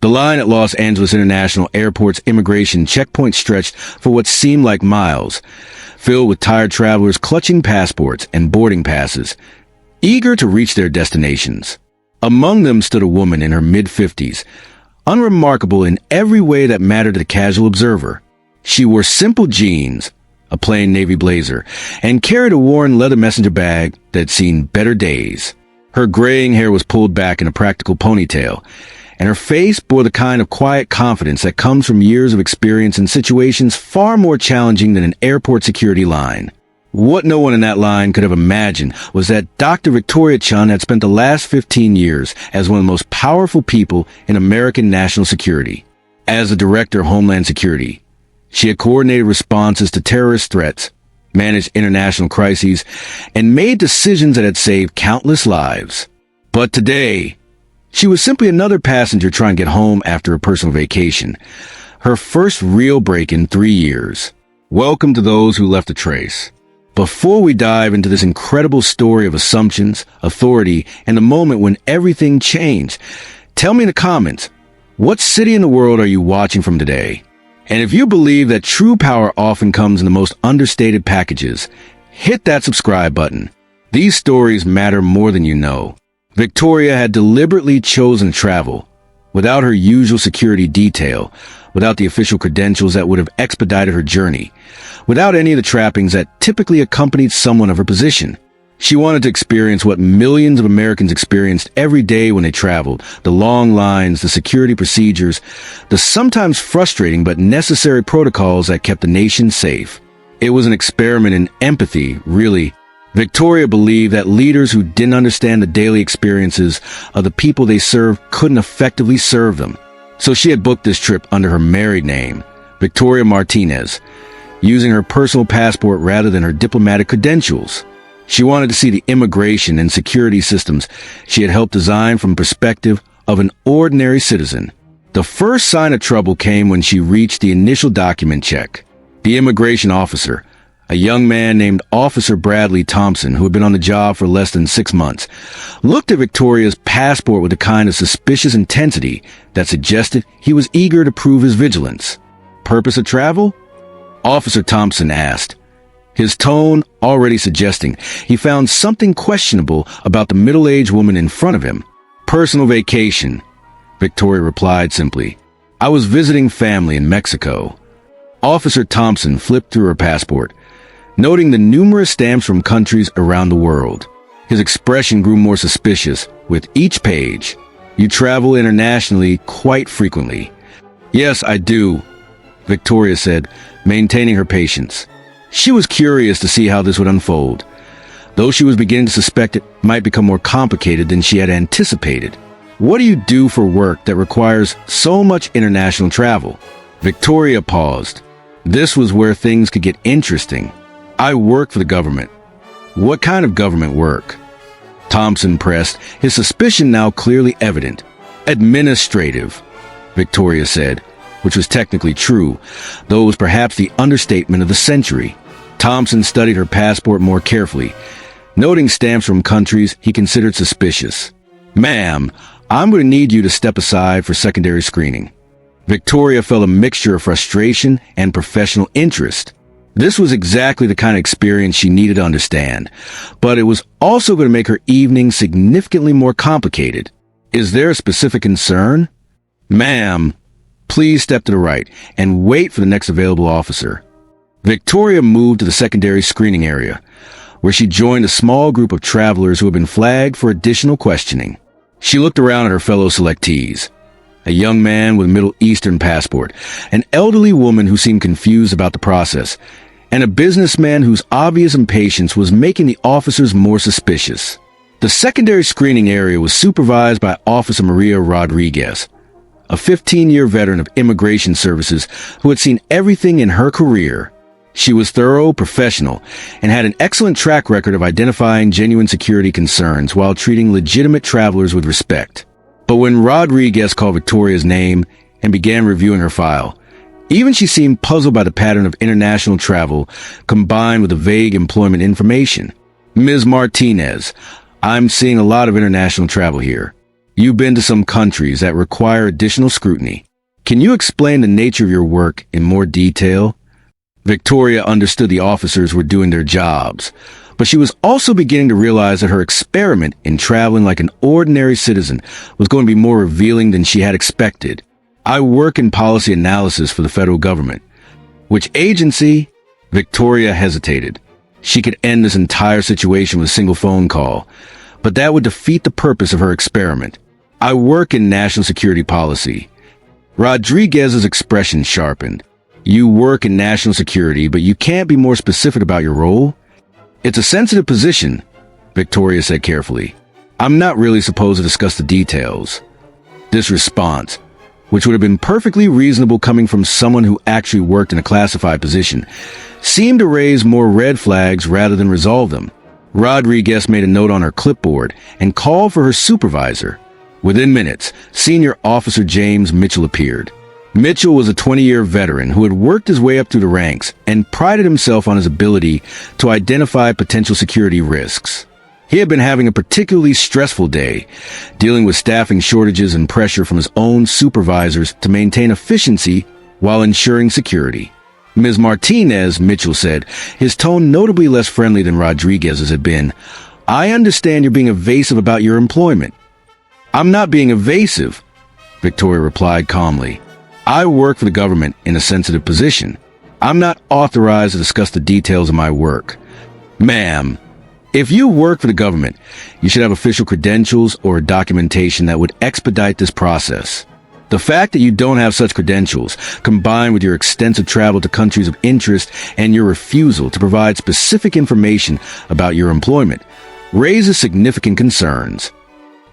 The line at Los Angeles International Airport's immigration checkpoint stretched for what seemed like miles, filled with tired travelers clutching passports and boarding passes, eager to reach their destinations. Among them stood a woman in her mid-50s, unremarkable in every way that mattered to the casual observer. She wore simple jeans, a plain navy blazer, and carried a worn leather messenger bag that had seen better days. Her graying hair was pulled back in a practical ponytail, and her face bore the kind of quiet confidence that comes from years of experience in situations far more challenging than an airport security line. What no one in that line could have imagined was that Dr. Victoria Chun had spent the last 15 years as one of the most powerful people in American national security. As the director of Homeland Security, she had coordinated responses to terrorist threats, managed international crises, and made decisions that had saved countless lives. But today, she was simply another passenger trying to get home after a personal vacation. Her first real break in 3 years. Welcome to those who left a trace. Before we dive into this incredible story of assumptions, authority, and the moment when everything changed, tell me in the comments, what city in the world are you watching from today? And if you believe that true power often comes in the most understated packages, hit that subscribe button. These stories matter more than you know. Victoria had deliberately chosen to travel, without her usual security detail, without the official credentials that would have expedited her journey, without any of the trappings that typically accompanied someone of her position. She wanted to experience what millions of Americans experienced every day when they traveled, the long lines, the security procedures, the sometimes frustrating but necessary protocols that kept the nation safe. It was an experiment in empathy, really. Victoria believed that leaders who didn't understand the daily experiences of the people they served couldn't effectively serve them. So she had booked this trip under her married name, Victoria Martinez, using her personal passport rather than her diplomatic credentials. She wanted to see the immigration and security systems she had helped design from the perspective of an ordinary citizen. The first sign of trouble came when she reached the initial document check. The immigration officer, a young man named Officer Bradley Thompson, who had been on the job for less than 6 months, looked at Victoria's passport with a kind of suspicious intensity that suggested he was eager to prove his vigilance. Purpose of travel? Officer Thompson asked, his tone already suggesting he found something questionable about the middle-aged woman in front of him. Personal vacation, Victoria replied simply. I was visiting family in Mexico. Officer Thompson flipped through her passport, noting the numerous stamps from countries around the world. His expression grew more suspicious with each page. You travel internationally quite frequently. Yes, I do, Victoria said, maintaining her patience. She was curious to see how this would unfold, though she was beginning to suspect it might become more complicated than she had anticipated. What do you do for work that requires so much international travel? Victoria paused. This was where things could get interesting. I work for the government. What kind of government work? Thompson pressed, his suspicion now clearly evident. Administrative, Victoria said, which was technically true, though it was perhaps the understatement of the century. Thompson studied her passport more carefully, noting stamps from countries he considered suspicious. Ma'am, I'm going to need you to step aside for secondary screening. Victoria felt a mixture of frustration and professional interest. This was exactly the kind of experience she needed to understand, but it was also going to make her evening significantly more complicated. Is there a specific concern? Ma'am, please step to the right and wait for the next available officer. Victoria moved to the secondary screening area, where she joined a small group of travelers who had been flagged for additional questioning. She looked around at her fellow selectees. A young man with a Middle Eastern passport, an elderly woman who seemed confused about the process, and a businessman whose obvious impatience was making the officers more suspicious. The secondary screening area was supervised by Officer Maria Rodriguez, a 15-year veteran of immigration services who had seen everything in her career. She was thorough, professional, and had an excellent track record of identifying genuine security concerns while treating legitimate travelers with respect. But when Rodriguez called Victoria's name and began reviewing her file, even she seemed puzzled by the pattern of international travel combined with the vague employment information. Ms. Martinez, I'm seeing a lot of international travel here. You've been to some countries that require additional scrutiny. Can you explain the nature of your work in more detail? Victoria understood the officers were doing their jobs, but she was also beginning to realize that her experiment in traveling like an ordinary citizen was going to be more revealing than she had expected. I work in policy analysis for the federal government. Which agency? Victoria hesitated. She could end this entire situation with a single phone call, but that would defeat the purpose of her experiment. I work in national security policy. Rodriguez's expression sharpened. You work in national security, but you can't be more specific about your role? It's a sensitive position, Victoria said carefully. I'm not really supposed to discuss the details. This response, which would have been perfectly reasonable coming from someone who actually worked in a classified position, seemed to raise more red flags rather than resolve them. Rodriguez made a note on her clipboard and called for her supervisor. Within minutes, Senior Officer James Mitchell appeared. Mitchell was a 20-year veteran who had worked his way up through the ranks and prided himself on his ability to identify potential security risks. He had been having a particularly stressful day, dealing with staffing shortages and pressure from his own supervisors to maintain efficiency while ensuring security. Ms. Martinez, Mitchell said, his tone notably less friendly than Rodriguez's had been, I understand you're being evasive about your employment. I'm not being evasive, Victoria replied calmly. I work for the government in a sensitive position. I'm not authorized to discuss the details of my work. Ma'am, if you work for the government, you should have official credentials or documentation that would expedite this process. The fact that you don't have such credentials, combined with your extensive travel to countries of interest and your refusal to provide specific information about your employment, raises significant concerns.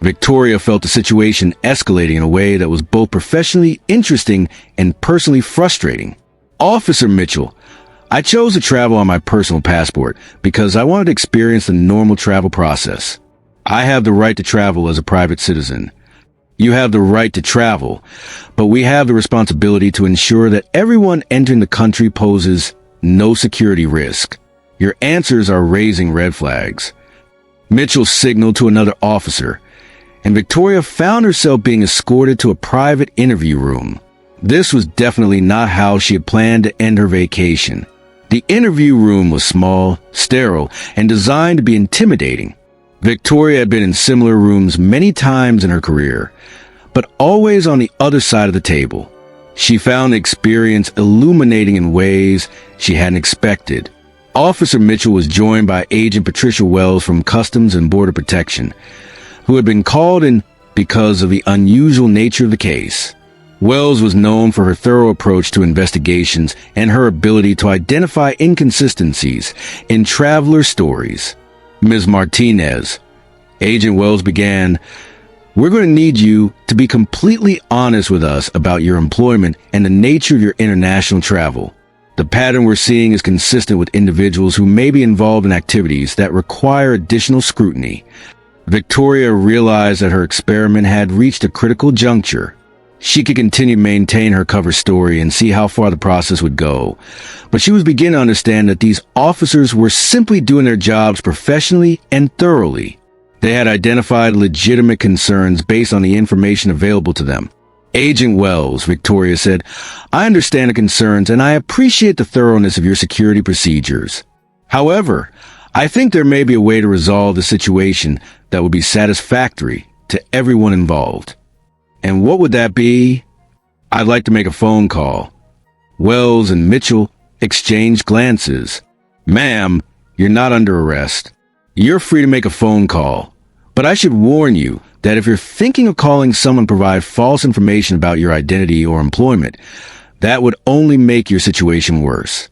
Victoria felt the situation escalating in a way that was both professionally interesting and personally frustrating. Officer Mitchell, I chose to travel on my personal passport because I wanted to experience the normal travel process. I have the right to travel as a private citizen. You have the right to travel, but we have the responsibility to ensure that everyone entering the country poses no security risk. Your answers are raising red flags. Mitchell signaled to another officer, and Victoria found herself being escorted to a private interview room. This was definitely not how she had planned to end her vacation. The interview room was small, sterile, and designed to be intimidating. Victoria had been in similar rooms many times in her career, but always on the other side of the table. She found the experience illuminating in ways she hadn't expected. Officer Mitchell was joined by Agent Patricia Wells from Customs and Border Protection, who had been called in because of the unusual nature of the case. Wells was known for her thorough approach to investigations and her ability to identify inconsistencies in traveler stories. Ms. Martinez, Agent Wells began, we're going to need you to be completely honest with us about your employment and the nature of your international travel. The pattern we're seeing is consistent with individuals who may be involved in activities that require additional scrutiny. Victoria realized that her experiment had reached a critical juncture. She could continue to maintain her cover story and see how far the process would go, but she was beginning to understand that these officers were simply doing their jobs professionally and thoroughly. They had identified legitimate concerns based on the information available to them. Agent Wells, Victoria said, I understand the concerns and I appreciate the thoroughness of your security procedures. However, I think there may be a way to resolve the situation that would be satisfactory to everyone involved. And what would that be? I'd like to make a phone call. Wells and Mitchell exchanged glances. Ma'am, you're not under arrest. You're free to make a phone call. But I should warn you that if you're thinking of calling someone to provide false information about your identity or employment, that would only make your situation worse.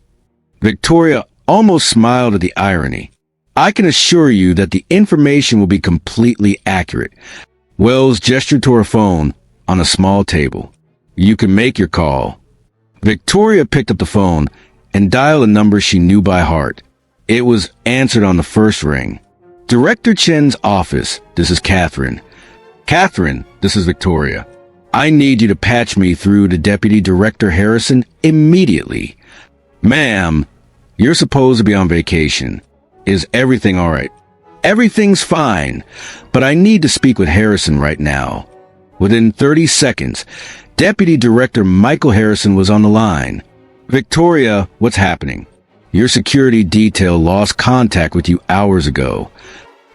Victoria almost smiled at the irony. I can assure you that the information will be completely accurate. Wells gestured to her phone on a small table. You can make your call. Victoria picked up the phone and dialed a number she knew by heart. It was answered on the first ring. Director Chen's office, this is Catherine. Catherine, this is Victoria. I need you to patch me through to Deputy Director Harrison immediately. Ma'am, you're supposed to be on vacation. Is everything all right? Everything's fine, but I need to speak with Harrison right now. Within 30 seconds, Deputy Director Michael Harrison was on the line. Victoria, what's happening? Your security detail lost contact with you hours ago.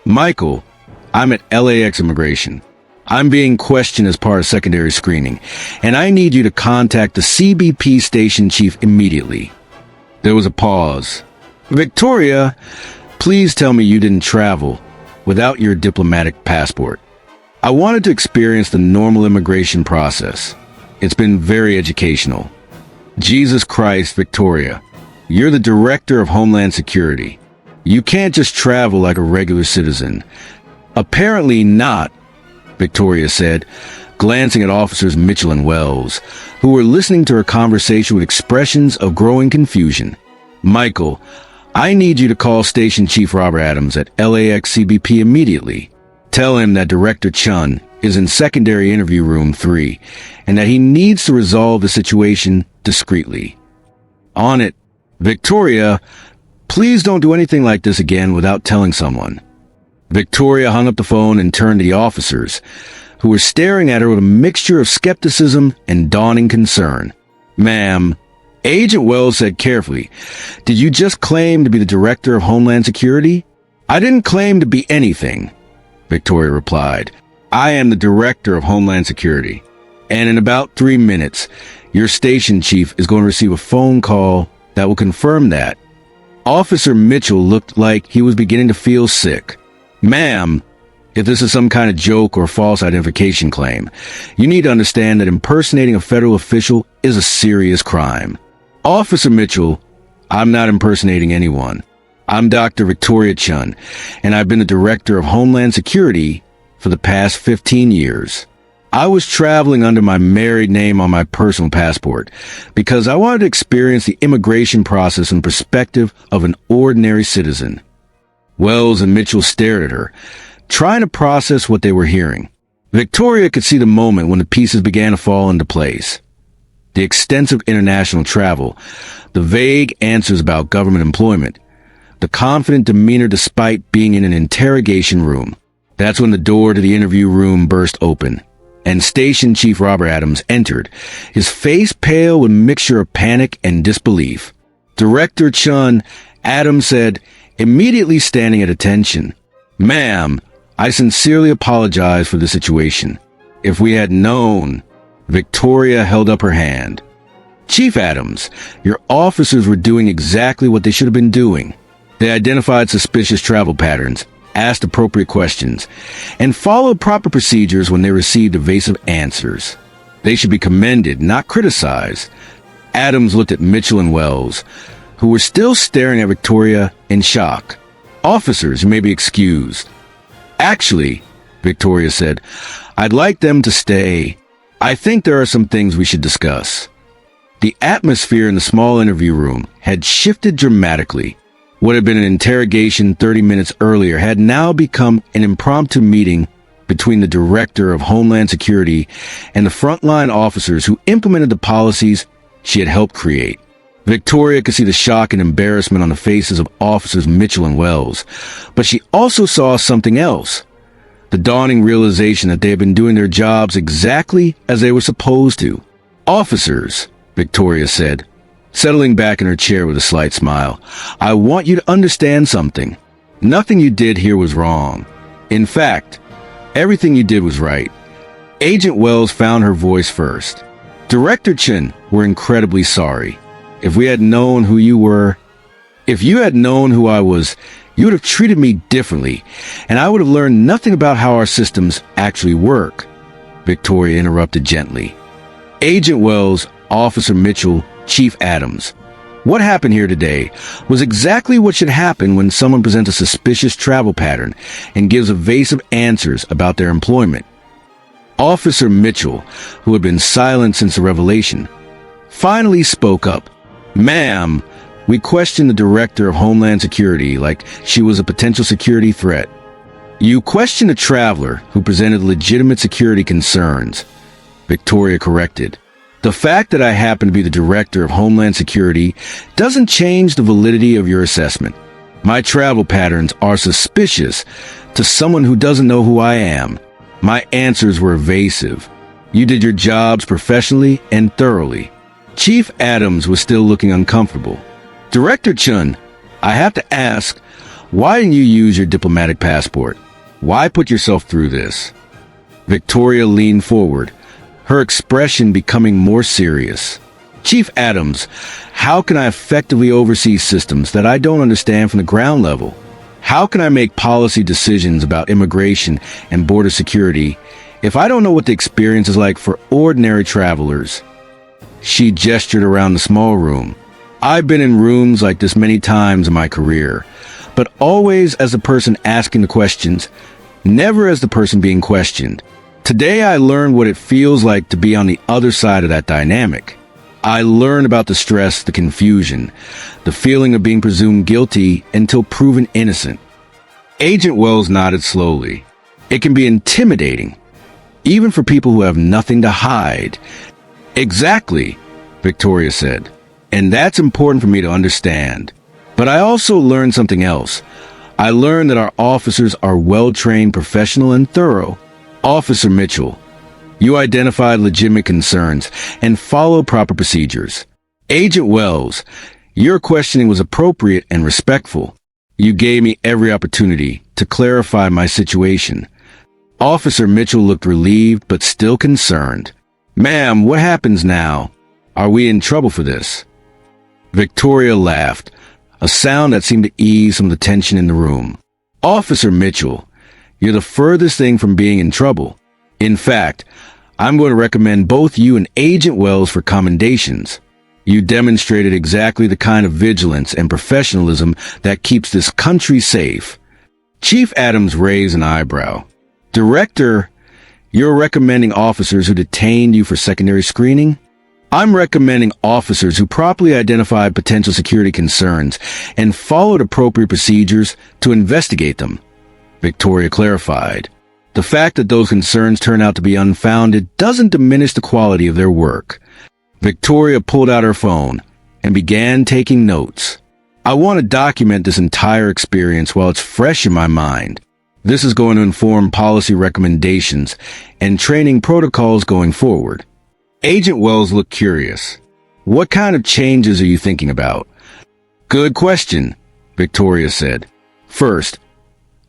Michael, I'm at LAX Immigration. I'm being questioned as part of secondary screening, and I need you to contact the CBP station chief immediately. There was a pause. Victoria, please tell me you didn't travel without your diplomatic passport. I wanted to experience the normal immigration process. It's been very educational. Jesus Christ, Victoria, you're the Director of Homeland Security. You can't just travel like a regular citizen. Apparently not, Victoria said, glancing at Officers Mitchell and Wells, who were listening to her conversation with expressions of growing confusion. Michael, I need you to call Station Chief Robert Adams at LAX CBP immediately. Tell him that Director Chun is in secondary interview room 3 and that he needs to resolve the situation discreetly. On it. Victoria, please don't do anything like this again without telling someone. Victoria hung up the phone and turned to the officers, who were staring at her with a mixture of skepticism and dawning concern. Ma'am, Agent Wells said carefully, did you just claim to be the Director of Homeland Security? I didn't claim to be anything, Victoria replied. I am the Director of Homeland Security, and in about 3 minutes, your station chief is going to receive a phone call that will confirm that. Officer Mitchell looked like he was beginning to feel sick. Ma'am, if this is some kind of joke or false identification claim, you need to understand that impersonating a federal official is a serious crime. Officer Mitchell, I'm not impersonating anyone. I'm Dr. Victoria Chun, and I've been the Director of Homeland Security for the past 15 years. I was traveling under my married name on my personal passport because I wanted to experience the immigration process from the perspective of an ordinary citizen. Wells and Mitchell stared at her, trying to process what they were hearing. Victoria could see the moment when the pieces began to fall into place. The extensive international travel, the vague answers about government employment, the confident demeanor despite being in an interrogation room. That's when the door to the interview room burst open, and Station Chief Robert Adams entered, his face pale with a mixture of panic and disbelief. Director Chun, Adams said, immediately standing at attention, Ma'am, I sincerely apologize for the situation. If we had known... Victoria held up her hand. Chief Adams, your officers were doing exactly what they should have been doing. They identified suspicious travel patterns, asked appropriate questions, and followed proper procedures when they received evasive answers. They should be commended, not criticized. Adams looked at Mitchell and Wells, who were still staring at Victoria in shock. Officers, you may be excused. Actually, Victoria said, I'd like them to stay. I think there are some things we should discuss. The atmosphere in the small interview room had shifted dramatically. What had been an interrogation 30 minutes earlier had now become an impromptu meeting between the Director of Homeland Security and the frontline officers who implemented the policies she had helped create. Victoria could see the shock and embarrassment on the faces of Officers Mitchell and Wells, but she also saw something else. The dawning realization that they had been doing their jobs exactly as they were supposed to. Officers, Victoria said, settling back in her chair with a slight smile, I want you to understand something. Nothing you did here was wrong. In fact, everything you did was right. Agent Wells found her voice first. Director Chin, we're incredibly sorry. If we had known who you were, if you had known who I was, you would have treated me differently, and I would have learned nothing about how our systems actually work, Victoria interrupted gently. Agent Wells, Officer Mitchell, Chief Adams. What happened here today was exactly what should happen when someone presents a suspicious travel pattern and gives evasive answers about their employment. Officer Mitchell, who had been silent since the revelation, finally spoke up. Ma'am, we questioned the Director of Homeland Security like she was a potential security threat. You questioned a traveler who presented legitimate security concerns, Victoria corrected. The fact that I happen to be the Director of Homeland Security doesn't change the validity of your assessment. My travel patterns are suspicious to someone who doesn't know who I am. My answers were evasive. You did your jobs professionally and thoroughly. Chief Adams was still looking uncomfortable. Director Chun, I have to ask, why didn't you use your diplomatic passport? Why put yourself through this? Victoria leaned forward, her expression becoming more serious. Chief Adams, how can I effectively oversee systems that I don't understand from the ground level? How can I make policy decisions about immigration and border security if I don't know what the experience is like for ordinary travelers? She gestured around the small room. I've been in rooms like this many times in my career, but always as the person asking the questions, never as the person being questioned. Today I learned what it feels like to be on the other side of that dynamic. I learned about the stress, the confusion, the feeling of being presumed guilty until proven innocent. Agent Wells nodded slowly. It can be intimidating, even for people who have nothing to hide. Exactly, Victoria said. And that's important for me to understand. But I also learned something else. I learned that our officers are well-trained, professional, and thorough. Officer Mitchell, you identified legitimate concerns and followed proper procedures. Agent Wells, your questioning was appropriate and respectful. You gave me every opportunity to clarify my situation. Officer Mitchell looked relieved but still concerned. Ma'am, what happens now? Are we in trouble for this? Victoria laughed, a sound that seemed to ease some of the tension in the room. Officer Mitchell, you're the furthest thing from being in trouble. In fact, I'm going to recommend both you and Agent Wells for commendations. You demonstrated exactly the kind of vigilance and professionalism that keeps this country safe. Chief Adams raised an eyebrow. Director, you're recommending officers who detained you for secondary screening? I'm recommending officers who properly identified potential security concerns and followed appropriate procedures to investigate them. Victoria clarified. The fact that those concerns turn out to be unfounded doesn't diminish the quality of their work. Victoria pulled out her phone and began taking notes. I want to document this entire experience while it's fresh in my mind. This is going to inform policy recommendations and training protocols going forward. Agent Wells looked curious. What kind of changes are you thinking about? Good question, Victoria said. First,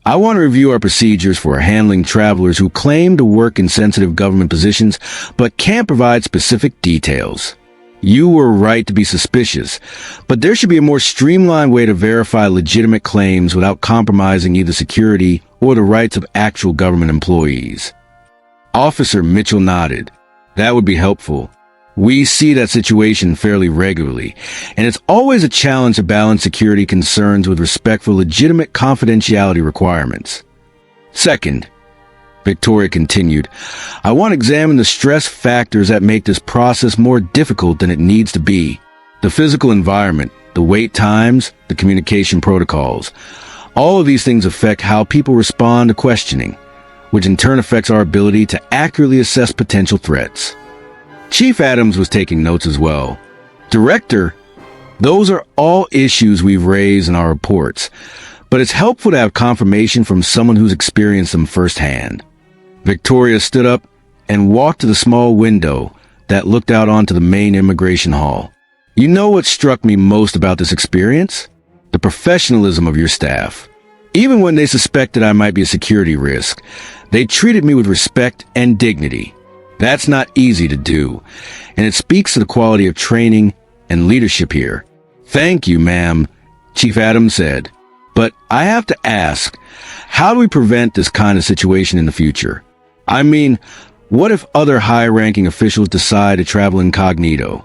I want to review our procedures for handling travelers who claim to work in sensitive government positions but can't provide specific details. You were right to be suspicious, but there should be a more streamlined way to verify legitimate claims without compromising either security or the rights of actual government employees. Officer Mitchell nodded. That would be helpful. We see that situation fairly regularly, and it's always a challenge to balance security concerns with respect for legitimate confidentiality requirements. Second, Victoria continued, I want to examine the stress factors that make this process more difficult than it needs to be. The physical environment, the wait times, the communication protocols. All of these things affect how people respond to questioning, which in turn affects our ability to accurately assess potential threats. Chief Adams was taking notes as well. Director, those are all issues we've raised in our reports, but it's helpful to have confirmation from someone who's experienced them firsthand. Victoria stood up and walked to the small window that looked out onto the main immigration hall. You know what struck me most about this experience? The professionalism of your staff. Even when they suspected I might be a security risk, they treated me with respect and dignity. That's not easy to do, and it speaks to the quality of training and leadership here. Thank you, ma'am, Chief Adams said. But I have to ask, how do we prevent this kind of situation in the future? I mean, what if other high-ranking officials decide to travel incognito?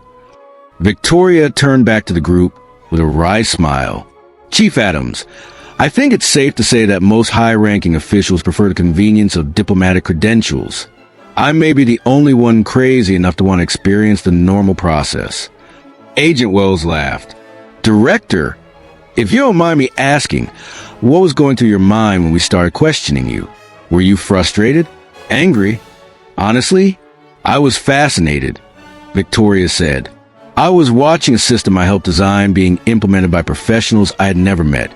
Victoria turned back to the group with a wry smile. Chief Adams, I think it's safe to say that most high-ranking officials prefer the convenience of diplomatic credentials. I may be the only one crazy enough to want to experience the normal process. Agent Wells laughed. Director, if you don't mind me asking, what was going through your mind when we started questioning you? Were you frustrated? Angry? Honestly, I was fascinated, Victoria said. I was watching a system I helped design being implemented by professionals I had never met,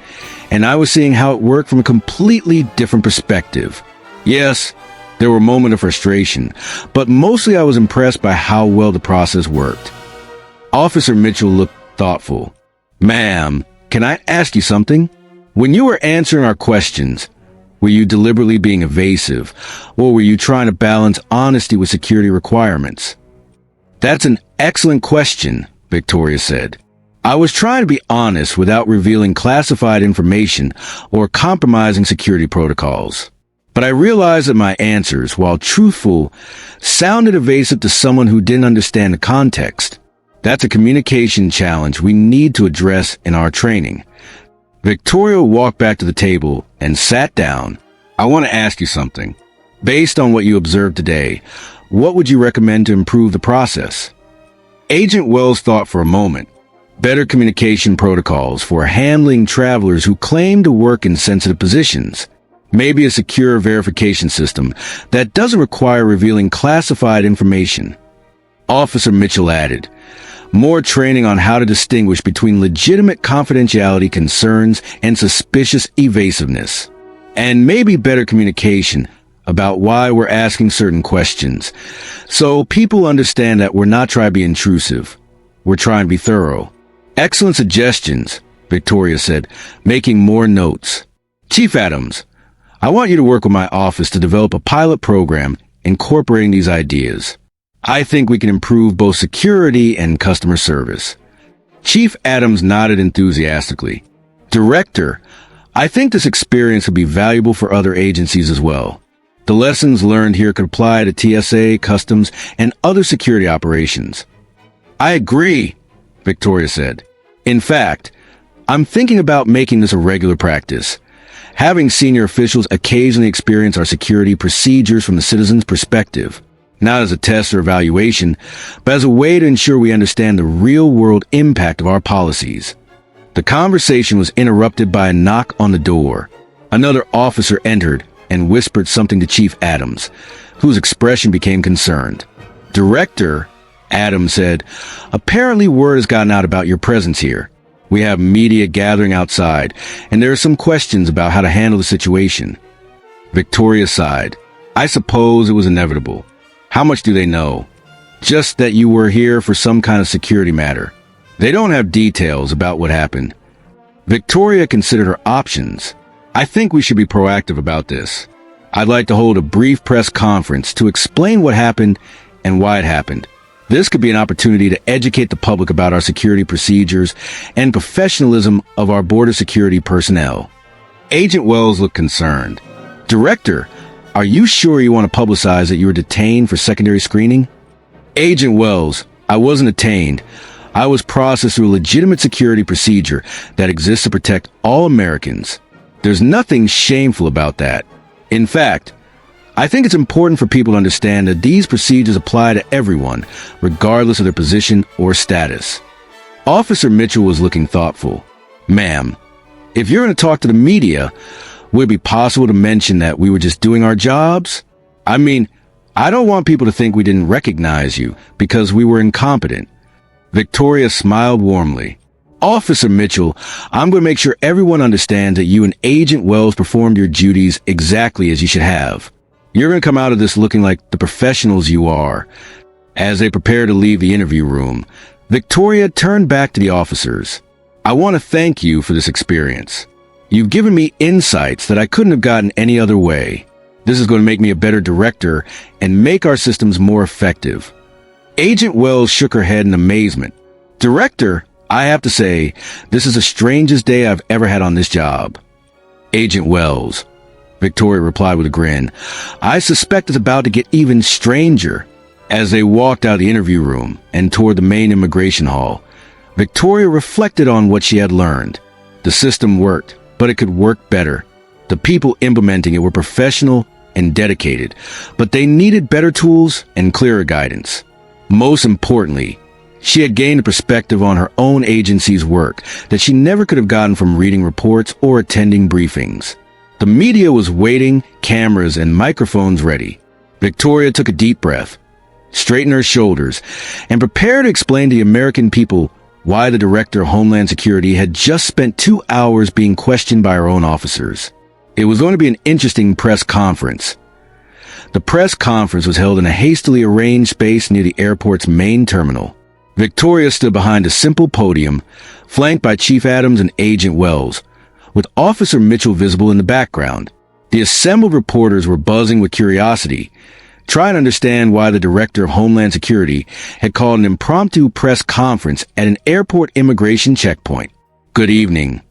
and I was seeing how it worked from a completely different perspective. Yes, there were moments of frustration, but mostly I was impressed by how well the process worked. Officer Mitchell looked thoughtful. "Ma'am, can I ask you something? When you were answering our questions, were you deliberately being evasive, or were you trying to balance honesty with security requirements?" "That's an excellent question," Victoria said. "I was trying to be honest without revealing classified information or compromising security protocols. But I realized that my answers, while truthful, sounded evasive to someone who didn't understand the context. That's a communication challenge we need to address in our training." Victoria walked back to the table and sat down. "I want to ask you something. Based on what you observed today, what would you recommend to improve the process?" Agent Wells thought for a moment. Better communication protocols for handling travelers who claim to work in sensitive positions. Maybe a secure verification system that doesn't require revealing classified information. Officer Mitchell added, "More training on how to distinguish between legitimate confidentiality concerns and suspicious evasiveness. And maybe better communication about why we're asking certain questions, so people understand that we're not trying to be intrusive. We're trying to be thorough." "Excellent suggestions," Victoria said, making more notes. "Chief Adams, I want you to work with my office to develop a pilot program incorporating these ideas. I think we can improve both security and customer service." Chief Adams nodded enthusiastically. "Director, I think this experience would be valuable for other agencies as well. The lessons learned here could apply to TSA, Customs, and other security operations." "I agree," Victoria said. "In fact, I'm thinking about making this a regular practice. Having senior officials occasionally experience our security procedures from the citizen's perspective, not as a test or evaluation, but as a way to ensure we understand the real-world impact of our policies." The conversation was interrupted by a knock on the door. Another officer entered and whispered something to Chief Adams, whose expression became concerned. "Director," Adams said, "apparently word has gotten out about your presence here. We have media gathering outside, and there are some questions about how to handle the situation." Victoria sighed. "I suppose it was inevitable. How much do they know?" "Just that you were here for some kind of security matter. They don't have details about what happened." Victoria considered her options. "I think we should be proactive about this. I'd like to hold a brief press conference to explain what happened and why it happened. This could be an opportunity to educate the public about our security procedures and professionalism of our border security personnel." Agent Wells looked concerned. "Director, are you sure you want to publicize that you were detained for secondary screening?" "Agent Wells, I wasn't detained. I was processed through a legitimate security procedure that exists to protect all Americans. There's nothing shameful about that. In fact, I think it's important for people to understand that these procedures apply to everyone, regardless of their position or status." Officer Mitchell was looking thoughtful. "Ma'am, if you're going to talk to the media, would it be possible to mention that we were just doing our jobs? I mean, I don't want people to think we didn't recognize you because we were incompetent." Victoria smiled warmly. "Officer Mitchell, I'm going to make sure everyone understands that you and Agent Wells performed your duties exactly as you should have. You're going to come out of this looking like the professionals you are." As they prepared to leave the interview room, Victoria turned back to the officers. "I want to thank you for this experience. You've given me insights that I couldn't have gotten any other way. This is going to make me a better director and make our systems more effective." Agent Wells shook her head in amazement. "Director, I have to say, this is the strangest day I've ever had on this job." "Agent Wells," Victoria replied with a grin, "I suspect it's about to get even stranger." As they walked out of the interview room and toward the main immigration hall, Victoria reflected on what she had learned. The system worked, but it could work better. The people implementing it were professional and dedicated, but they needed better tools and clearer guidance. Most importantly, she had gained a perspective on her own agency's work that she never could have gotten from reading reports or attending briefings. The media was waiting, cameras and microphones ready. Victoria took a deep breath, straightened her shoulders, and prepared to explain to the American people why the Director of Homeland Security had just spent 2 hours being questioned by our own officers. It was going to be an interesting press conference. The press conference was held in a hastily arranged space near the airport's main terminal. Victoria stood behind a simple podium, flanked by Chief Adams and Agent Wells, with Officer Mitchell visible in the background. The assembled reporters were buzzing with curiosity, trying to understand why the Director of Homeland Security had called an impromptu press conference at an airport immigration checkpoint. "Good evening,"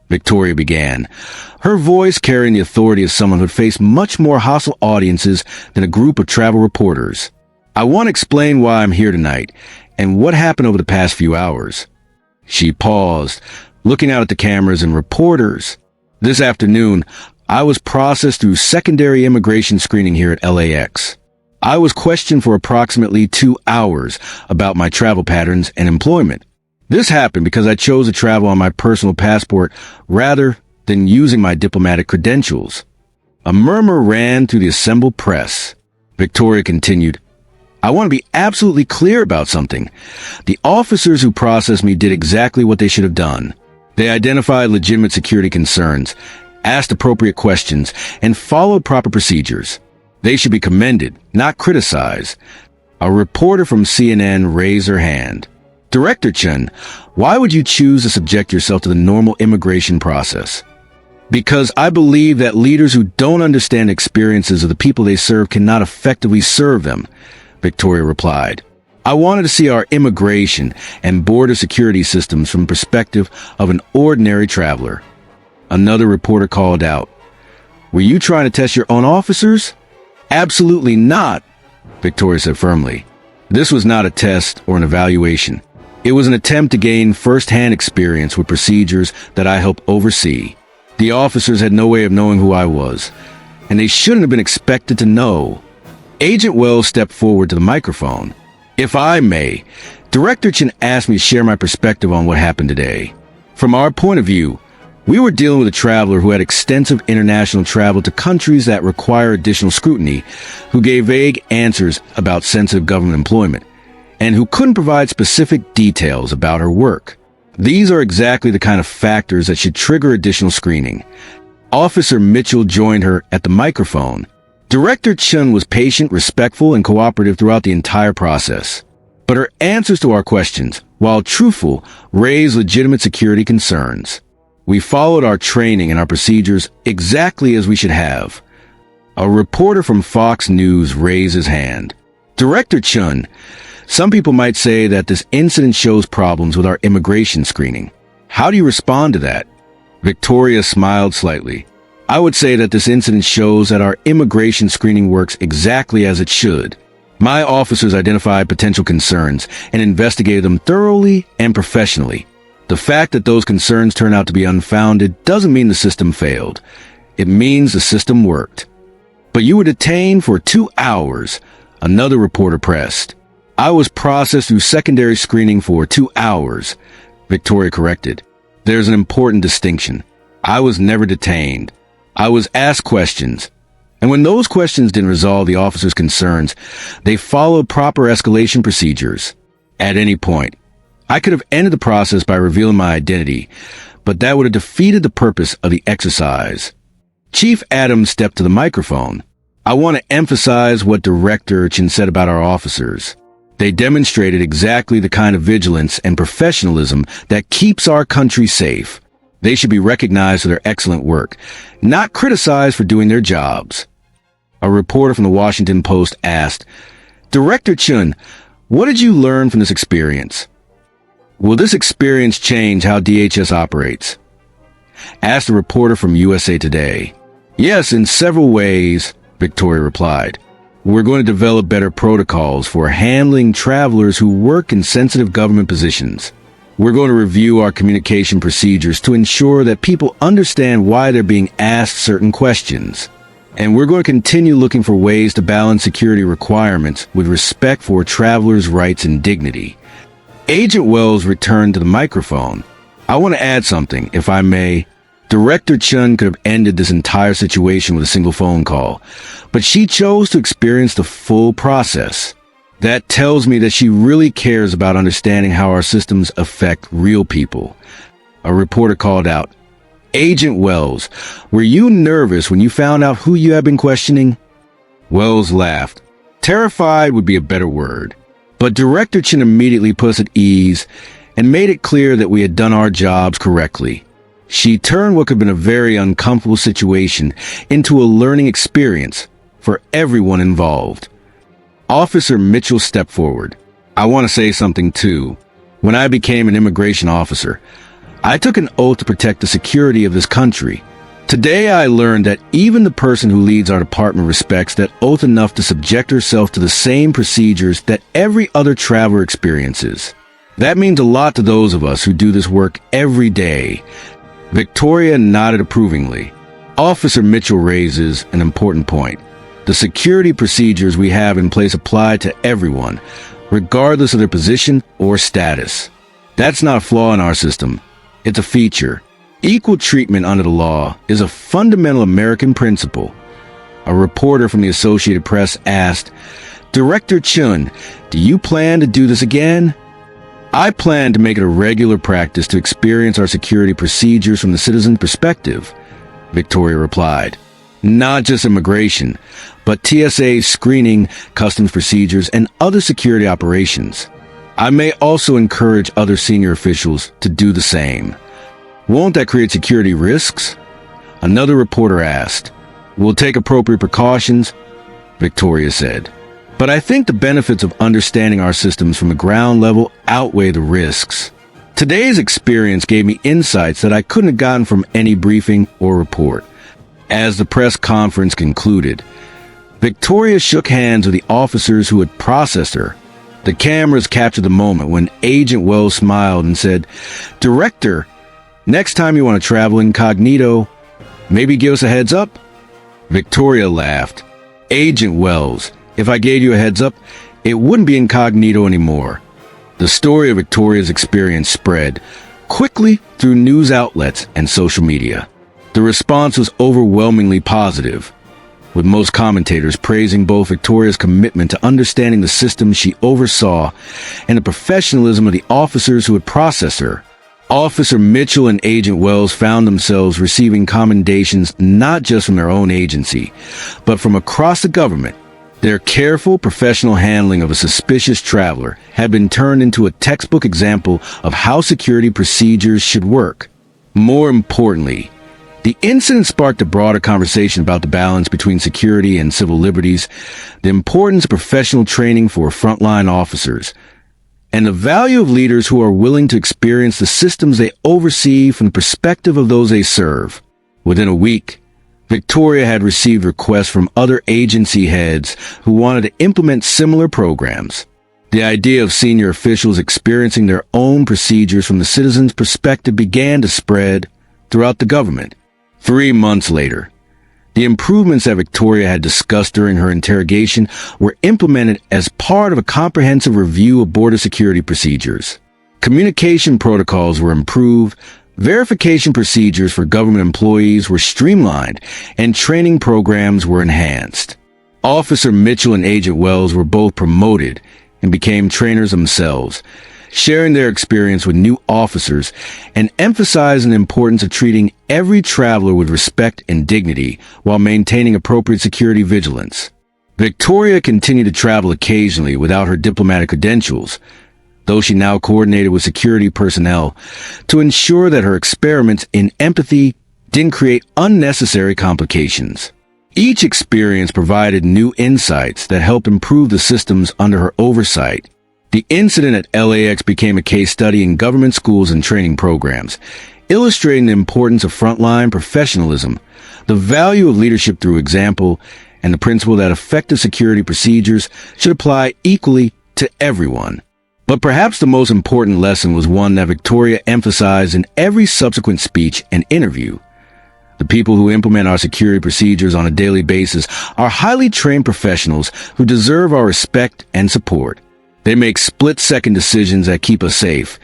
Victoria began, her voice carrying the authority of someone who had faced much more hostile audiences than a group of travel reporters. "I want to explain why I'm here tonight and what happened over the past few hours." She paused, looking out at the cameras and reporters. "This afternoon, I was processed through secondary immigration screening here at LAX. I was questioned for approximately 2 hours about my travel patterns and employment. This happened because I chose to travel on my personal passport rather than using my diplomatic credentials." A murmur ran through the assembled press. Victoria continued, "I want to be absolutely clear about something. The officers who processed me did exactly what they should have done. They identified legitimate security concerns, asked appropriate questions, and followed proper procedures. They should be commended, not criticized." A reporter from CNN raised her hand. "Director Chun, why would you choose to subject yourself to the normal immigration process?" "Because I believe that leaders who don't understand experiences of the people they serve cannot effectively serve them," Victoria replied. "I wanted to see our immigration and border security systems from the perspective of an ordinary traveler." Another reporter called out, "Were you trying to test your own officers?" "Absolutely not," Victoria said firmly. "This was not a test or an evaluation. It was an attempt to gain first-hand experience with procedures that I helped oversee. The officers had no way of knowing who I was, and they shouldn't have been expected to know." Agent Wells stepped forward to the microphone. "If I may, Director Chin asked me to share my perspective on what happened today. From our point of view, we were dealing with a traveler who had extensive international travel to countries that require additional scrutiny, who gave vague answers about sensitive government employment, and who couldn't provide specific details about her work. These are exactly the kind of factors that should trigger additional screening." Officer Mitchell joined her at the microphone. Director Chun was patient, respectful, and cooperative throughout the entire process. But her answers to our questions, while truthful, raised legitimate security concerns. "We followed our training and our procedures exactly as we should have." A reporter from Fox News raised his hand. "Director Chun, some people might say that this incident shows problems with our immigration screening. How do you respond to that?" Victoria smiled slightly. "I would say that this incident shows that our immigration screening works exactly as it should. My officers identified potential concerns and investigated them thoroughly and professionally. The fact that those concerns turn out to be unfounded doesn't mean the system failed. It means the system worked." "But you were detained for 2 hours," another reporter pressed. "I was processed through secondary screening for 2 hours," Victoria corrected. "There's an important distinction. I was never detained. I was asked questions. And when those questions didn't resolve the officer's concerns, they followed proper escalation procedures. At any point, I could have ended the process by revealing my identity, but that would have defeated the purpose of the exercise." Chief Adams stepped to the microphone. "I want to emphasize what Director Chin said about our officers. They demonstrated exactly the kind of vigilance and professionalism that keeps our country safe. They should be recognized for their excellent work, not criticized for doing their jobs." A reporter from the Washington Post asked, "Director Chun, what did you learn from this experience? Will this experience change how DHS operates?" asked a reporter from USA Today. "Yes, in several ways," Victoria replied. "We're going to develop better protocols for handling travelers who work in sensitive government positions. We're going to review our communication procedures to ensure that people understand why they're being asked certain questions. And we're going to continue looking for ways to balance security requirements with respect for travelers' rights and dignity." Agent Wells returned to the microphone. "I want to add something, if I may. Director Chun could have ended this entire situation with a single phone call, but she chose to experience the full process. That tells me that she really cares about understanding how our systems affect real people. A reporter called out, "Agent Wells, were you nervous when you found out who you had been questioning?" Wells laughed. Terrified would be a better word. But Director Chin immediately put us at ease and made it clear that we had done our jobs correctly. She turned what could have been a very uncomfortable situation into a learning experience for everyone involved. Officer Mitchell stepped forward. "I want to say something too. When I became an immigration officer, I took an oath to protect the security of this country. Today I learned that even the person who leads our department respects that oath enough to subject herself to the same procedures that every other traveler experiences. That means a lot to those of us who do this work every day." Victoria nodded approvingly. Officer Mitchell raises an important point. The security procedures we have in place apply to everyone, regardless of their position or status. That's not a flaw in our system. It's a feature. Equal treatment under the law is a fundamental American principle. A reporter from the Associated Press asked, "Director Chun, do you plan to do this again?" "I plan to make it a regular practice to experience our security procedures from the citizen's perspective," Victoria replied. "Not just immigration, but TSA screening, customs procedures, and other security operations. I may also encourage other senior officials to do the same." "Won't that create security risks?" Another reporter asked. "We'll take appropriate precautions," Victoria said. "But I think the benefits of understanding our systems from the ground level outweigh the risks. Today's experience gave me insights that I couldn't have gotten from any briefing or report." As the press conference concluded, Victoria shook hands with the officers who had processed her. The cameras captured the moment when Agent Wells smiled and said, "Director, next time you want to travel incognito, maybe give us a heads up?" Victoria laughed. "Agent Wells, if I gave you a heads up, it wouldn't be incognito anymore." The story of Victoria's experience spread quickly through news outlets and social media. The response was overwhelmingly positive, with most commentators praising both Victoria's commitment to understanding the systems she oversaw and the professionalism of the officers who had processed her. Officer Mitchell and Agent Wells found themselves receiving commendations not just from their own agency, but from across the government. Their careful professional handling of a suspicious traveler had been turned into a textbook example of how security procedures should work. More importantly, the incident sparked a broader conversation about the balance between security and civil liberties, the importance of professional training for frontline officers, and the value of leaders who are willing to experience the systems they oversee from the perspective of those they serve. Within a week, Victoria had received requests from other agency heads who wanted to implement similar programs. The idea of senior officials experiencing their own procedures from the citizen's perspective began to spread throughout the government. 3 months later, the improvements that Victoria had discussed during her interrogation were implemented as part of a comprehensive review of border security procedures. Communication protocols were improved, verification procedures for government employees were streamlined, and training programs were enhanced. Officer Mitchell and Agent Wells were both promoted and became trainers themselves, sharing their experience with new officers and emphasizing the importance of treating every traveler with respect and dignity while maintaining appropriate security vigilance. Victoria continued to travel occasionally without her diplomatic credentials, though she now coordinated with security personnel to ensure that her experiments in empathy didn't create unnecessary complications. Each experience provided new insights that helped improve the systems under her oversight. The incident at LAX became a case study in government schools and training programs, illustrating the importance of frontline professionalism, the value of leadership through example, and the principle that effective security procedures should apply equally to everyone. But perhaps the most important lesson was one that Victoria emphasized in every subsequent speech and interview. The people who implement our security procedures on a daily basis are highly trained professionals who deserve our respect and support. They make split-second decisions that keep us safe,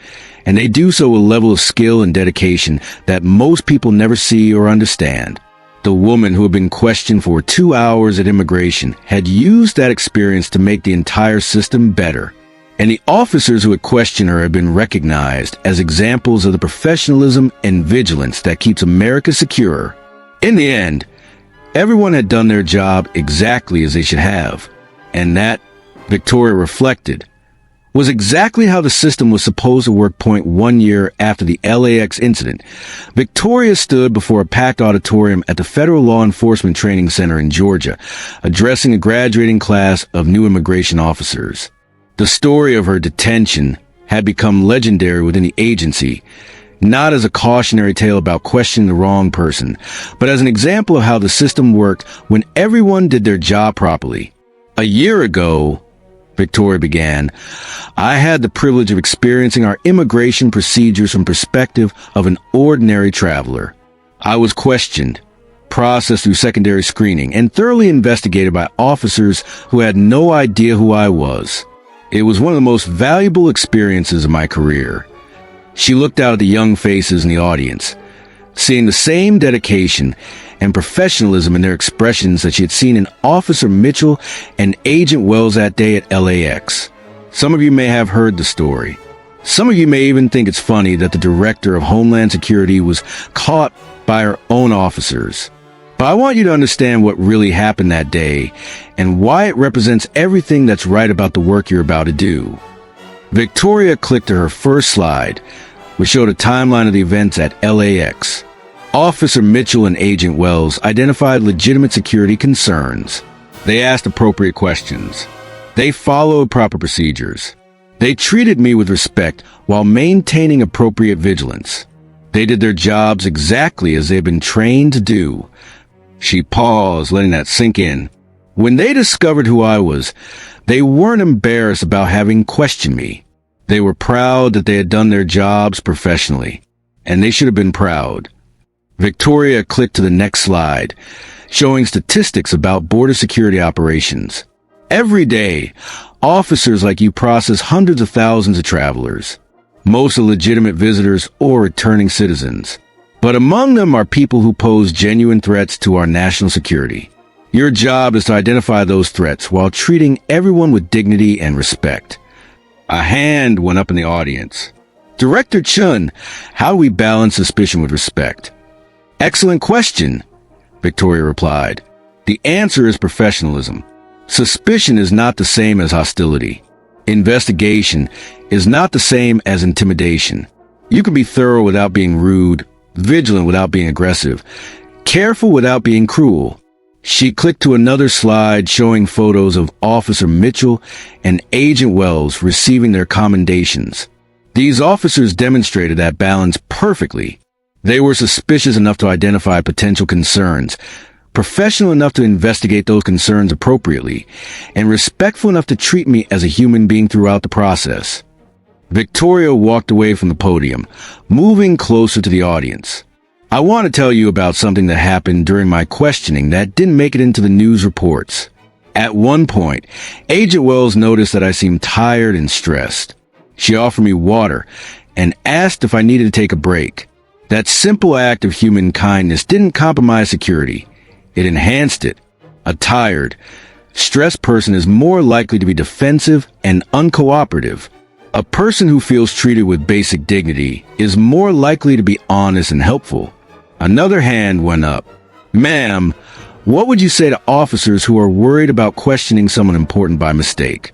and they do so with a level of skill and dedication that most people never see or understand. The woman who had been questioned for 2 hours at immigration had used that experience to make the entire system better. And the officers who had questioned her had been recognized as examples of the professionalism and vigilance that keeps America secure. In the end, everyone had done their job exactly as they should have. And that, Victoria reflected, was exactly how the system was supposed to work. 1 year after the LAX incident, Victoria stood before a packed auditorium at the Federal Law Enforcement Training Center in Georgia, addressing a graduating class of new immigration officers. The story of her detention had become legendary within the agency, not as a cautionary tale about questioning the wrong person, but as an example of how the system worked when everyone did their job properly. A year ago, Victoria began, I had the privilege of experiencing our immigration procedures from the perspective of an ordinary traveler. I was questioned, processed through secondary screening, and thoroughly investigated by officers who had no idea who I was. It was one of the most valuable experiences of my career. She looked out at the young faces in the audience, seeing the same dedication and professionalism in their expressions that she had seen in Officer Mitchell and Agent Wells that day at LAX. Some of you may have heard the story. Some of you may even think it's funny that the director of Homeland Security was caught by her own officers. But I want you to understand what really happened that day and why it represents everything that's right about the work you're about to do. Victoria clicked to her first slide, which showed a timeline of the events at LAX. Officer Mitchell and Agent Wells identified legitimate security concerns. They asked appropriate questions. They followed proper procedures. They treated me with respect while maintaining appropriate vigilance. They did their jobs exactly as they've been trained to do. She paused, letting that sink in. When they discovered who I was, they weren't embarrassed about having questioned me. They were proud that they had done their jobs professionally, and they should have been proud. Victoria clicked to the next slide, showing statistics about border security operations. Every day, officers like you process hundreds of thousands of travelers. Most are legitimate visitors or returning citizens. But among them are people who pose genuine threats to our national security. Your job is to identify those threats while treating everyone with dignity and respect. A hand went up in the audience. Director Chun, how do we balance suspicion with respect? Excellent question, Victoria replied. The answer is professionalism. Suspicion is not the same as hostility. Investigation is not the same as intimidation. You can be thorough without being rude, vigilant without being aggressive, careful without being cruel. She clicked to another slide showing photos of Officer Mitchell and Agent Wells receiving their commendations. These officers demonstrated that balance perfectly. They were suspicious enough to identify potential concerns, professional enough to investigate those concerns appropriately, and respectful enough to treat me as a human being throughout the process. Victoria walked away from the podium, moving closer to the audience. I want to tell you about something that happened during my questioning that didn't make it into the news reports. At one point, Agent Wells noticed that I seemed tired and stressed. She offered me water and asked if I needed to take a break. That simple act of human kindness didn't compromise security. It enhanced it. A tired, stressed person is more likely to be defensive and uncooperative. A person who feels treated with basic dignity is more likely to be honest and helpful. Another hand went up. Ma'am, what would you say to officers who are worried about questioning someone important by mistake?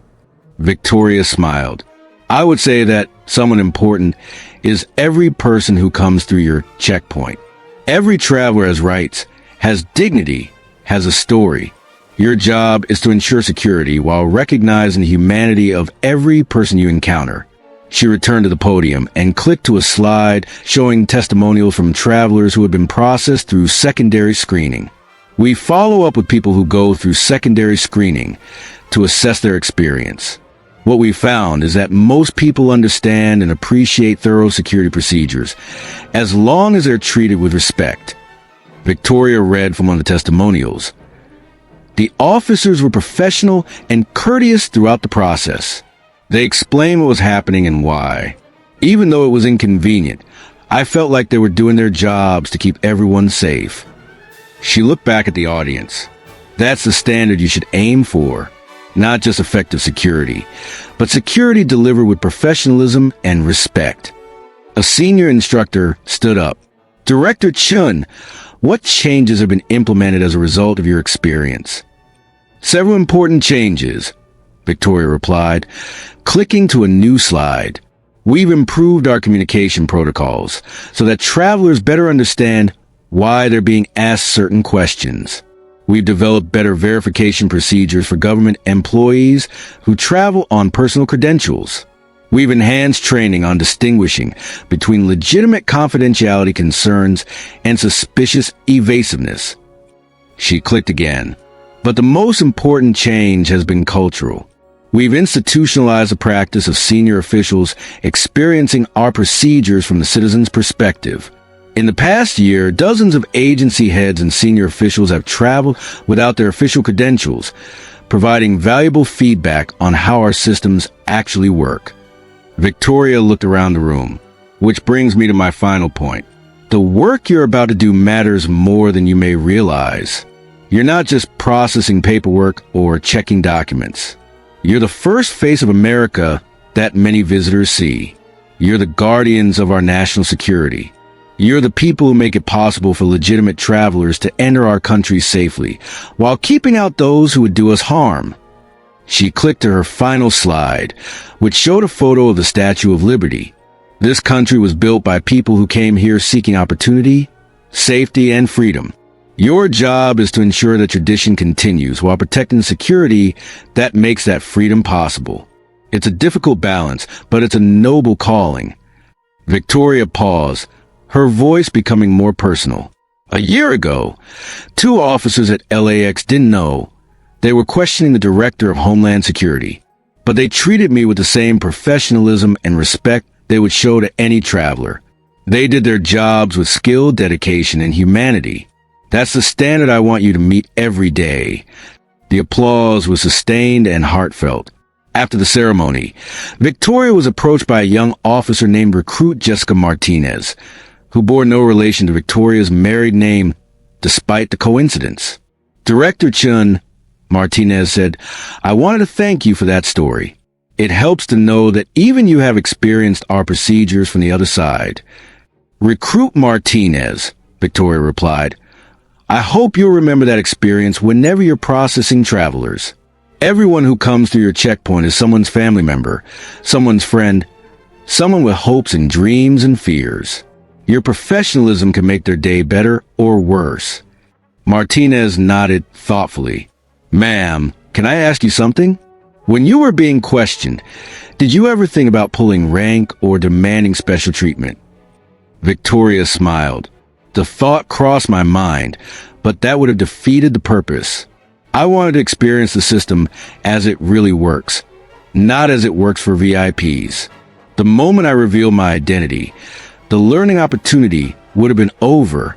Victoria smiled. I would say that someone important is every person who comes through your checkpoint. Every traveler has rights, has dignity, has a story. Your job is to ensure security while recognizing the humanity of every person you encounter. She returned to the podium and clicked to a slide showing testimonials from travelers who had been processed through secondary screening. We follow up with people who go through secondary screening to assess their experience. What we found is that most people understand and appreciate thorough security procedures, as long as they're treated with respect. Victoria read from one of the testimonials. The officers were professional and courteous throughout the process. They explained what was happening and why. Even though it was inconvenient, I felt like they were doing their jobs to keep everyone safe. She looked back at the audience. That's the standard you should aim for. Not just effective security, but security delivered with professionalism and respect. A senior instructor stood up. Director Chun, what changes have been implemented as a result of your experience? Several important changes, Victoria replied, clicking to a new slide. We've improved our communication protocols so that travelers better understand why they're being asked certain questions. We've developed better verification procedures for government employees who travel on personal credentials. We've enhanced training on distinguishing between legitimate confidentiality concerns and suspicious evasiveness. She clicked again. But the most important change has been cultural. We've institutionalized the practice of senior officials experiencing our procedures from the citizen's perspective. In the past year, dozens of agency heads and senior officials have traveled without their official credentials, providing valuable feedback on how our systems actually work. Victoria looked around the room, which brings me to my final point. The work you're about to do matters more than you may realize. You're not just processing paperwork or checking documents. You're the first face of America that many visitors see. You're the guardians of our national security. You're the people who make it possible for legitimate travelers to enter our country safely, while keeping out those who would do us harm. She clicked to her final slide, which showed a photo of the Statue of Liberty. This country was built by people who came here seeking opportunity, safety, and freedom. Your job is to ensure that tradition continues while protecting the security that makes that freedom possible. It's a difficult balance, but it's a noble calling. Victoria paused, her voice becoming more personal. A year ago, 2 officers at LAX didn't know. They were questioning the director of Homeland Security, but they treated me with the same professionalism and respect they would show to any traveler. They did their jobs with skill, dedication, and humanity. That's the standard I want you to meet every day. The applause was sustained and heartfelt. After the ceremony, Victoria was approached by a young officer named Recruit Jessica Martinez, who bore no relation to Victoria's married name, despite the coincidence. Director Chun, Martinez said, I wanted to thank you for that story. It helps to know that even you have experienced our procedures from the other side. Recruit Martinez, Victoria replied, I hope you'll remember that experience whenever you're processing travelers. Everyone who comes through your checkpoint is someone's family member, someone's friend, someone with hopes and dreams and fears. Your professionalism can make their day better or worse. Martinez nodded thoughtfully. Ma'am, can I ask you something? When you were being questioned, did you ever think about pulling rank or demanding special treatment? Victoria smiled. The thought crossed my mind, but that would have defeated the purpose. I wanted to experience the system as it really works, not as it works for VIPs. The moment I revealed my identity, the learning opportunity would have been over.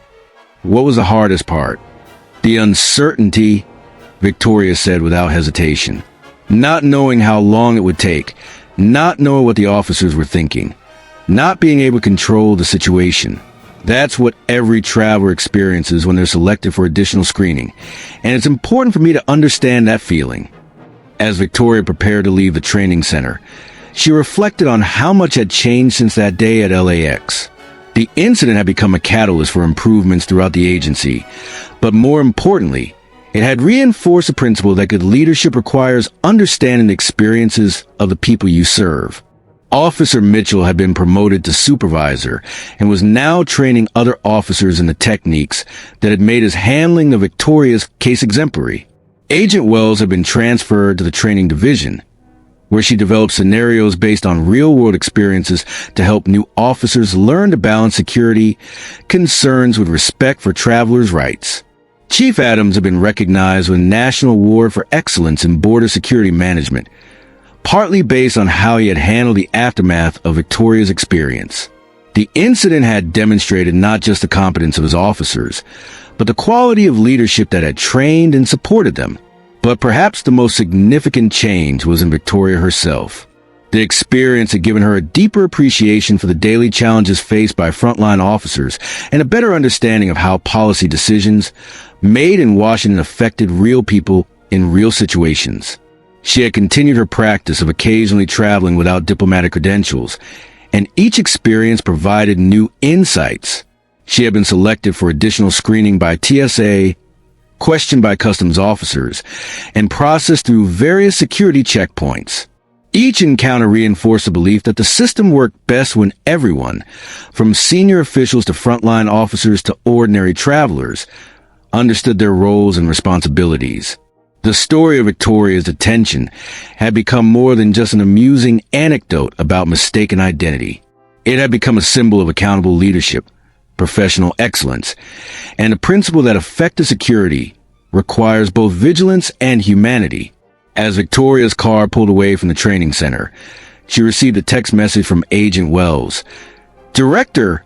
What was the hardest part? The uncertainty, Victoria said without hesitation. Not knowing how long it would take, not knowing what the officers were thinking, not being able to control the situation. That's what every traveler experiences when they're selected for additional screening, and it's important for me to understand that feeling. As Victoria prepared to leave the training center, she reflected on how much had changed since that day at LAX. The incident had become a catalyst for improvements throughout the agency, but more importantly, it had reinforced the principle that good leadership requires understanding the experiences of the people you serve. Officer Mitchell had been promoted to supervisor and was now training other officers in the techniques that had made his handling of Victoria's case exemplary. Agent Wells had been transferred to the training division, where she developed scenarios based on real-world experiences to help new officers learn to balance security concerns with respect for travelers' rights. Chief Adams had been recognized with a National Award for Excellence in Border Security Management, partly based on how he had handled the aftermath of Victoria's experience. The incident had demonstrated not just the competence of his officers, but the quality of leadership that had trained and supported them. But perhaps the most significant change was in Victoria herself. The experience had given her a deeper appreciation for the daily challenges faced by frontline officers and a better understanding of how policy decisions made in Washington affected real people in real situations. She had continued her practice of occasionally traveling without diplomatic credentials, and each experience provided new insights. She had been selected for additional screening by TSA, questioned by customs officers, and processed through various security checkpoints. Each encounter reinforced the belief that the system worked best when everyone, from senior officials to frontline officers to ordinary travelers, understood their roles and responsibilities. The story of Victoria's detention had become more than just an amusing anecdote about mistaken identity. It had become a symbol of accountable leadership, professional excellence, and a principle that effective security requires both vigilance and humanity. As Victoria's car pulled away from the training center, she received a text message from Agent Wells. Director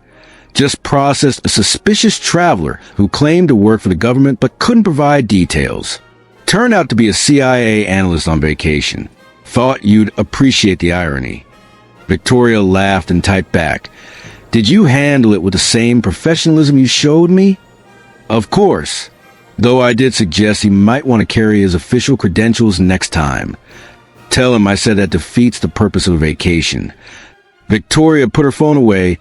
just processed a suspicious traveler who claimed to work for the government but couldn't provide details. Turned out to be a CIA analyst on vacation. Thought you'd appreciate the irony. Victoria laughed and typed back, "Did you handle it with the same professionalism you showed me?" "Of course. Though I did suggest he might want to carry his official credentials next time. Tell him I said that defeats the purpose of a vacation." Victoria put her phone away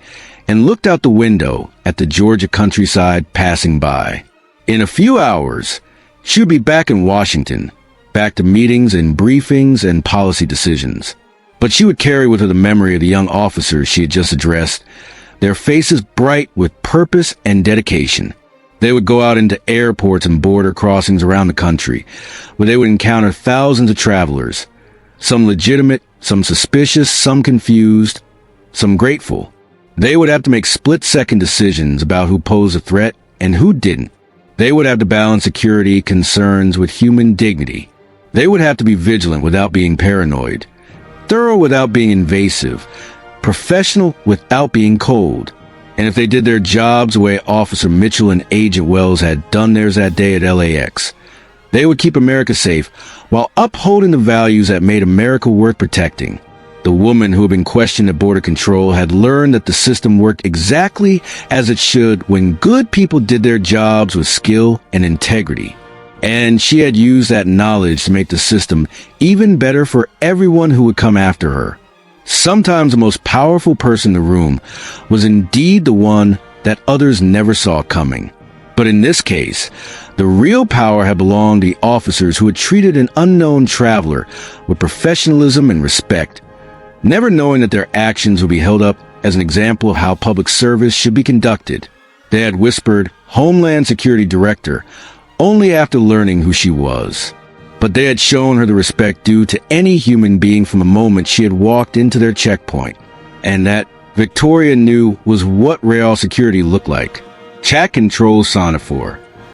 and looked out the window at the Georgia countryside passing by. In a few hours, she would be back in Washington, back to meetings and briefings and policy decisions. But she would carry with her the memory of the young officers she had just addressed, their faces bright with purpose and dedication. They would go out into airports and border crossings around the country, where they would encounter thousands of travelers, some legitimate, some suspicious, some confused, some grateful. They would have to make split-second decisions about who posed a threat and who didn't. They would have to balance security concerns with human dignity. They would have to be vigilant without being paranoid, thorough without being invasive, professional without being cold. And if they did their jobs the way Officer Mitchell and Agent Wells had done theirs that day at LAX, they would keep America safe while upholding the values that made America worth protecting. The woman who had been questioned at border control had learned that the system worked exactly as it should when good people did their jobs with skill and integrity. And she had used that knowledge to make the system even better for everyone who would come after her. Sometimes the most powerful person in the room was indeed the one that others never saw coming. But in this case, the real power had belonged to the officers who had treated an unknown traveler with professionalism and respect, never knowing that their actions would be held up as an example of how public service should be conducted. They had whispered Homeland Security Director only after learning who she was. But they had shown her the respect due to any human being from the moment she had walked into their checkpoint. And that, Victoria knew, was what real security looked like. Chat control Sonophore.